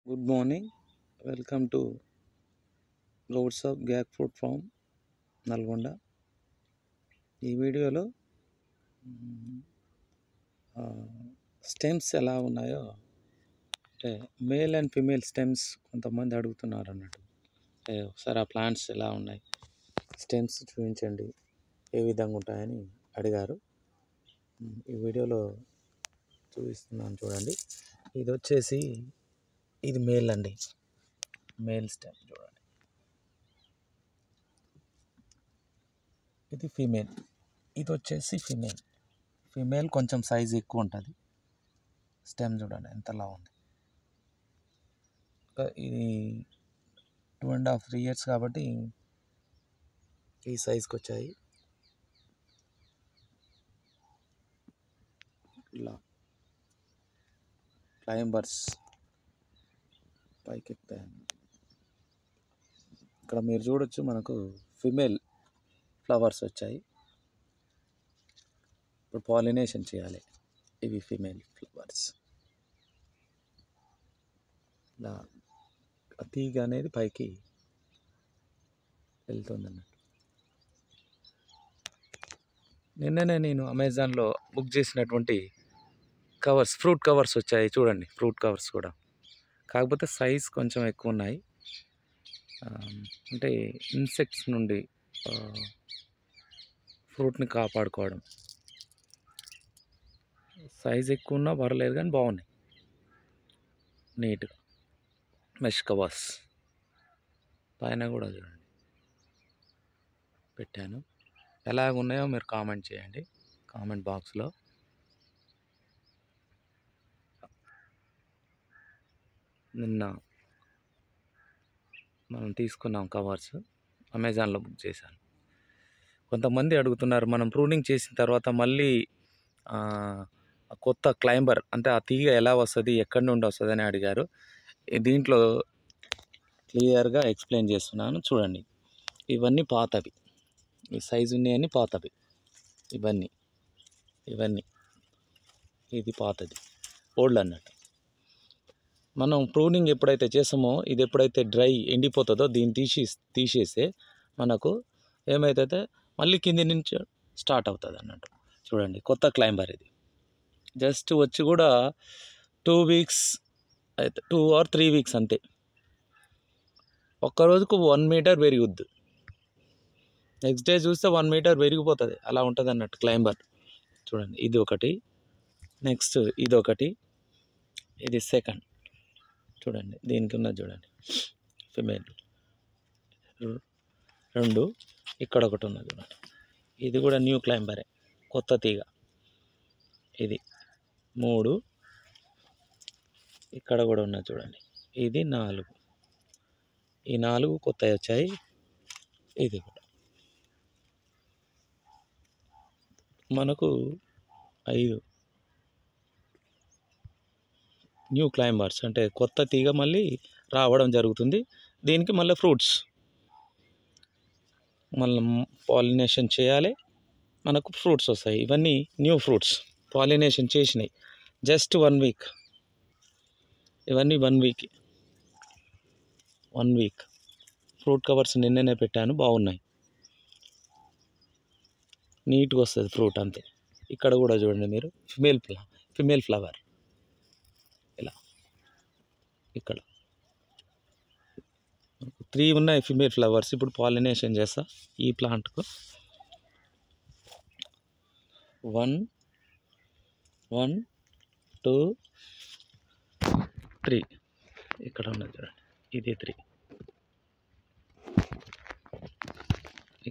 Good morning. Welcome to Goud's of gac fruit farm Nalgonda. ఈ వీడియోలో stems ఎలా ఉన్నాయో అంటే మేల్ అండ్ ఫిమేల్ స్టెమ్స్ కొంతమంది అడుగుతున్నారు అన్నట్టు. ఒకసారి ఆ ప్లాంట్స్ ఎలా ఉన్నాయి, స్టెమ్స్ చూపించండి, ఏ విధంగా ఉంటాయని అడిగారు. ఈ వీడియోలో చూపిస్తున్నాను చూడండి. ఇది వచ్చేసి ఇది మేల్ అండి, మేల్ స్టెమ్ చూడండి. ఇది ఫీమేల్, ఇది వచ్చేసి ఫీమేల్ కొంచెం సైజ్ ఎక్కువ ఉంటుంది. స్టెమ్ చూడండి ఎంతలా ఉంది. ఇది 2.5-3 years కాబట్టి ఈ సైజ్కి వచ్చాయి. ఇలా క్లైంబర్స్ పైకి ఎక్కాయి. ఇక్కడ మీరు చూడొచ్చు, మనకు ఫిమేల్ ఫ్లవర్స్ వచ్చాయి. ఇప్పుడు పాలినేషన్ చేయాలి. ఇవి ఫిమేల్ ఫ్లవర్స్. ఇలా తీగ అనేది పైకి వెళ్తుంది అన్నట్టు. నిన్ననే నేను అమెజాన్లో బుక్ చేసినటువంటి కవర్స్, ఫ్రూట్ కవర్స్ వచ్చాయి చూడండి. ఫ్రూట్ కవర్స్ కూడా, కాకపోతే సైజ్ కొంచెం ఎక్కువ ఉన్నాయి. అంటే ఇన్సెక్ట్స్ నుండి ఫ్రూట్ని కాపాడుకోవడం. సైజ్ ఎక్కువ ఉన్నా పర్లేదు కానీ బాగున్నాయి, నీట్గా. మెష్ కవర్స్ పైన కూడా చూడండి పెట్టాను. ఎలాగున్నాయో మీరు కామెంట్ చేయండి కామెంట్ బాక్స్లో. నిన్న మనం తీసుకున్నాం కవర్స్, అమెజాన్లో బుక్ చేశాను. కొంతమంది అడుగుతున్నారు, మనం ప్రూనింగ్ చేసిన తర్వాత మళ్ళీ కొత్త క్లైంబర్ అంటే ఆ తీగ ఎలా వస్తుంది, ఎక్కడి నుండి వస్తుంది అని అడిగారు. దీంట్లో క్లియర్గా ఎక్స్ప్లెయిన్ చేస్తున్నాను చూడండి. ఇవన్నీ పాతవి, ఈ సైజు ఉన్నాయని పాతవి. ఇవన్నీ ఇది పాతది, ఓల్డ్ అన్నట్టు. మనం ప్రూనింగ్ ఎప్పుడైతే చేసామో, ఇది ఎప్పుడైతే డ్రై ఎండిపోతుందో దీన్ని తీసేస్తే మనకు ఏమవుతుందో మళ్ళీ కింది నుంచి స్టార్ట్ అవుతుంది అన్నట్టు. చూడండి కొత్త క్లైంబర్ ఇది. జస్ట్ వచ్చి కూడా 2 weeks అయితే, 2 or 3 weeks అంతే. ఒక్కరోజుకు 1 meter పెరుగుద్ది. నెక్స్ట్ డే చూస్తే 1 meter పెరిగిపోతుంది. అలా ఉంటుంది అన్నట్టు క్లైంబర్. చూడండి ఇది ఒకటి, నెక్స్ట్ ఇది ఒకటి, ఇది సెకండ్. చూడండి దీనికి ఉన్నది చూడండి, ఫిమేల్ 2, ఇక్కడ ఒకటి ఉన్నది చూడండి. ఇది కూడా న్యూ క్లైంబరే, కొత్త తీగ. ఇది 3, ఇక్కడ కూడా ఉన్నది చూడండి. ఇది 4, ఈ 4 కొత్తవి వచ్చాయి. ఇది కూడా మనకు 5 న్యూ క్లైంబర్స్, అంటే కొత్త తీగ మళ్ళీ రావడం జరుగుతుంది. దీనికి మళ్ళీ ఫ్రూట్స్ మళ్ళీ పాలినేషన్ చేయాలి, మనకు ఫ్రూట్స్ వస్తాయి. ఇవన్నీ న్యూ ఫ్రూట్స్ పాలినేషన్ చేసినాయి. Just 1 week. ఇవన్నీ 1 week ఫ్రూట్ కవర్స్ నిన్ననే పెట్టాను, బాగున్నాయి, నీట్గా వస్తుంది ఫ్రూట్ అంతే. ఇక్కడ కూడా చూడండి మీరు, ఫిమేల్ ఫ్లవర్ ఇలా. ఇక్కడ 3 ఉన్నాయి ఫిమేల్ ఫ్లవర్స్. ఇప్పుడు పాలినేషన్ చేస్తా ఈ ప్లాంట్కు. 1, 2, 3 ఇక్కడ ఉన్నది చూడండి. ఇది 3,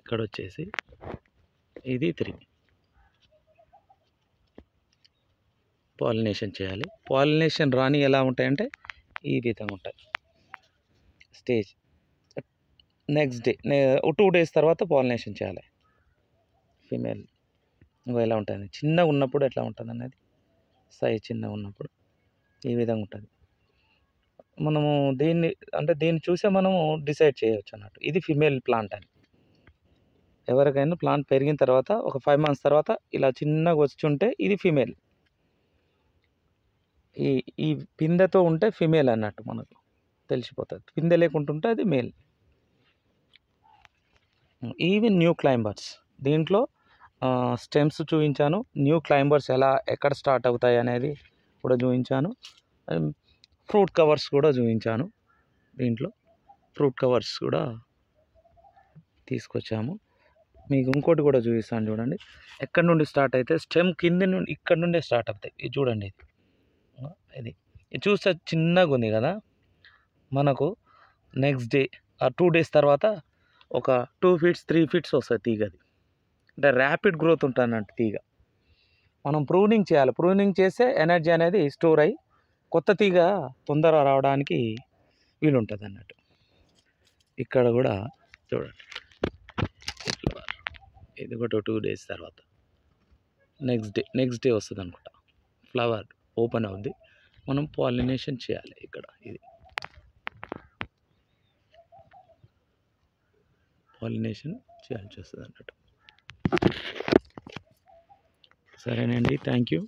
ఇక్కడ వచ్చేసి ఇది 3. పాలినేషన్ చేయాలి. పాలినేషన్ రాని ఎలా ఉంటాయంటే ఈ విధంగా ఉంటాయి. స్టేజ్ నెక్స్ట్ డే 2 days తర్వాత పాలినేషన్ చేయాలి. ఫిమేల్ ఎలా ఉంటుంది, చిన్నగా ఉన్నప్పుడు ఎట్లా ఉంటుంది అనేది, సైజ్ చిన్నగా ఉన్నప్పుడు ఈ విధంగా ఉంటుంది. మనము దీన్ని చూసే మనము డిసైడ్ చేయవచ్చు అన్నట్టు ఇది ఫిమేల్ ప్లాంట్ అని. ఎవరికైనా ప్లాంట్ పెరిగిన తర్వాత ఒక 5 months తర్వాత ఇలా చిన్నగా వచ్చి ఉంటే ఇది ఫిమేల్. ఈ పిందెతో ఉంటే ఫిమేల్ అన్నట్టు మనకు. తెలిసిపోతుంది. పిందె లేకుంటుంటే అది మేల్. ఈవెన్ న్యూ క్లైంబర్స్ దీంట్లో స్టెమ్స్ చూపించాను. న్యూ క్లైంబర్స్ ఎక్కడ స్టార్ట్ అవుతాయి అనేది కూడా చూపించాను. ఫ్రూట్ కవర్స్ కూడా చూపించాను. దీంట్లో ఫ్రూట్ కవర్స్ కూడా తీసుకొచ్చాము. మీకు ఇంకోటి కూడా చూపిస్తాను చూడండి. ఎక్కడి నుండి స్టార్ట్ అయితే స్టెమ్ కింద నుండి ఇక్కడ నుండే స్టార్ట్ అవుతాయి. ఇది చూడండి, ఇది చూస్తే చిన్నగా ఉంది కదా. మనకు నెక్స్ట్ డే 2 days తర్వాత ఒక 2 feet 3 feet వస్తుంది తీగది. అంటే ర్యాపిడ్ గ్రోత్ ఉంటుంది అన్నట్టు తీగ. మనం ప్రూనింగ్ చేయాలి. ప్రూనింగ్ చేస్తే ఎనర్జీ అనేది స్టోర్ అయ్యి కొత్త తీగ తొందరగా రావడానికి వీలుంటుంది అన్నట్టు. ఇక్కడ కూడా చూడండి, ఇది కూడా 2 days తర్వాత నెక్స్ట్ డే వస్తుంది అనుకుంటా. ఫ్లవర్ ఓపెన్ అవుద్ది. మనం పాలినేషన్ చేయాలి. ఇక్కడ ఇది పాలినేషన్ చేయాల్సి వస్తుంది అన్నట్టు. సరేనండి, థ్యాంక్ యూ.